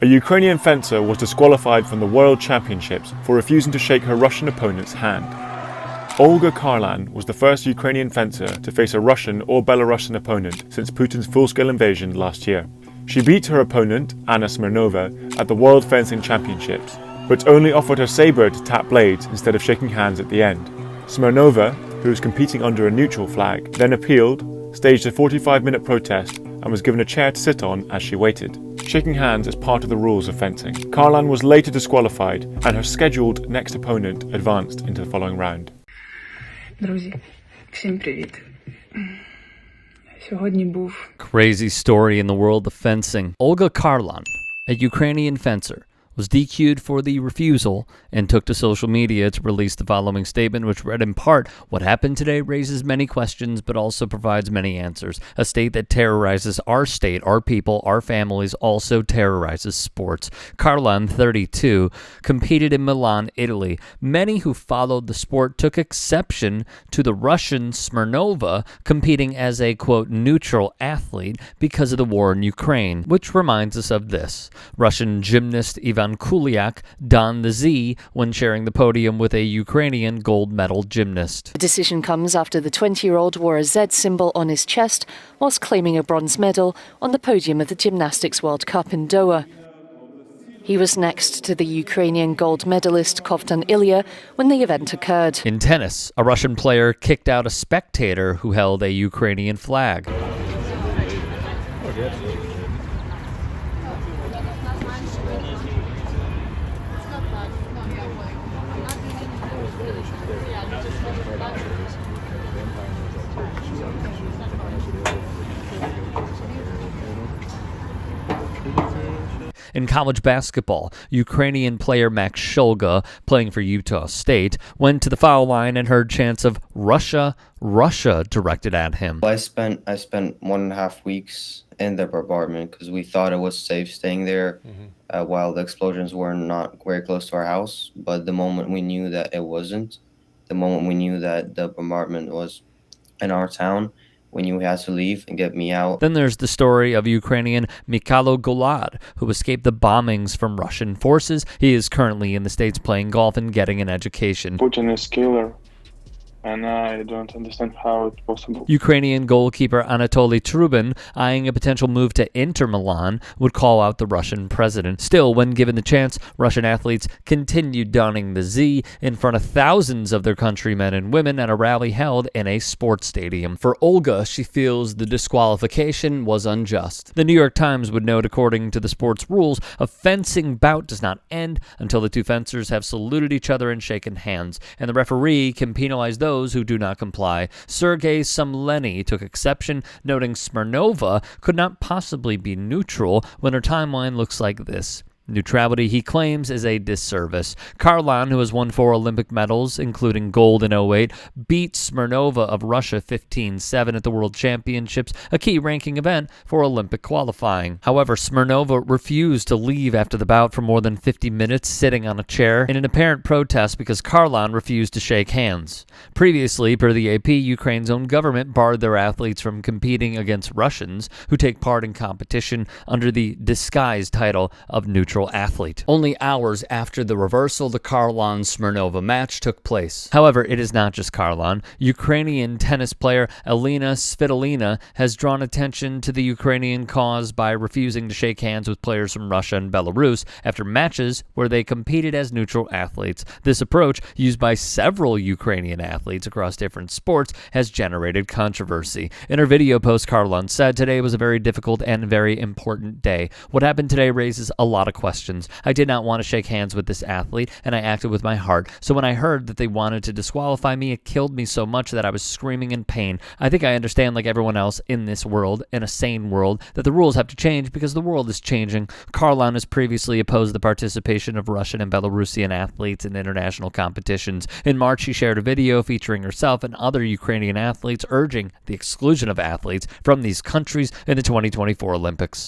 A Ukrainian fencer was disqualified from the World Championships for refusing to shake her Russian opponent's hand. Olga Kharlan was the first Ukrainian fencer to face a Russian or Belarusian opponent since Putin's full-scale invasion last year. She beat her opponent, Anna Smirnova, at the World Fencing Championships, but only offered her sabre to tap blades instead of shaking hands at the end. Smirnova, who was competing under a neutral flag, then appealed, staged a 45-minute protest, and was given a chair to sit on as she waited. Shaking hands is part of the rules of fencing. Kharlan was later disqualified, and her scheduled next opponent advanced into the following round. Друзі, всім привіт. Сьогодні був Crazy story in the world of fencing. Olga Kharlan, a Ukrainian fencer, was DQ'd for the refusal and took to social media to release the following statement, which read in part, "What happened today raises many questions, but also provides many answers. A state that terrorizes our state, our people, our families, also terrorizes sports." Kharlan, 32, competed in Milan, Italy. Many who followed the sport took exception to the Russian Smirnova competing as a, quote, neutral athlete because of the war in Ukraine, which reminds us of this. Russian gymnast Ivan Kuliak donned the Z when sharing the podium with a Ukrainian gold medal gymnast. The decision comes after the 20-year-old wore a Z symbol on his chest whilst claiming a bronze medal on the podium of the Gymnastics World Cup in Doha. He was next to the Ukrainian gold medalist Kovtan Ilya when the event occurred. In tennis, a Russian player kicked out a spectator who held a Ukrainian flag. In college basketball, Ukrainian player Max Shulga, playing for Utah State, went to the foul line and heard chants of Russia, Russia directed at him. I spent 1.5 weeks in the apartment because we thought it was safe staying there while the explosions were not very close to our house. But the moment we knew that it wasn't, the moment we knew that the bombardment was in our town, we knew we had to leave and get me out. Then there's the story of Ukrainian Mikhailo Golad, who escaped the bombings from Russian forces. He is currently in the States playing golf and getting an education. Putin is killer, and I don't understand how it's possible. Ukrainian goalkeeper Anatoly Trubin, eyeing a potential move to Inter Milan, would call out the Russian president. Still, when given the chance, Russian athletes continued donning the Z in front of thousands of their countrymen and women at a rally held in a sports stadium. For Olga, she feels the disqualification was unjust. The New York Times would note, according to the sports rules, a fencing bout does not end until the two fencers have saluted each other and shaken hands, and the referee can penalize those who do not comply. Sergei Sumleny took exception, noting Smirnova could not possibly be neutral when her timeline looks like this. Neutrality, he claims, is a disservice. Kharlan, who has won 4 Olympic medals, including gold in 2008, beat Smirnova of Russia 15-7 at the World Championships, a key ranking event for Olympic qualifying. However, Smirnova refused to leave after the bout for more than 50 minutes, sitting on a chair in an apparent protest because Kharlan refused to shake hands. Previously, per the AP, Ukraine's own government barred their athletes from competing against Russians who take part in competition under the disguised title of neutral athlete. Only hours after the reversal, the Kharlan-Smirnova match took place. However, it is not just Kharlan. Ukrainian tennis player Elena Svitolina has drawn attention to the Ukrainian cause by refusing to shake hands with players from Russia and Belarus after matches where they competed as neutral athletes. This approach, used by several Ukrainian athletes across different sports, has generated controversy. In her video post, Kharlan said, "Today was a very difficult and very important day. What happened today raises a lot of questions. I did not want to shake hands with this athlete, and I acted with my heart. So when I heard that they wanted to disqualify me, it killed me so much that I was screaming in pain. I think I understand, like everyone else in this world, in a sane world, that the rules have to change because the world is changing." Kharlan has previously opposed the participation of Russian and Belarusian athletes in international competitions. In March, she shared a video featuring herself and other Ukrainian athletes urging the exclusion of athletes from these countries in the 2024 Olympics.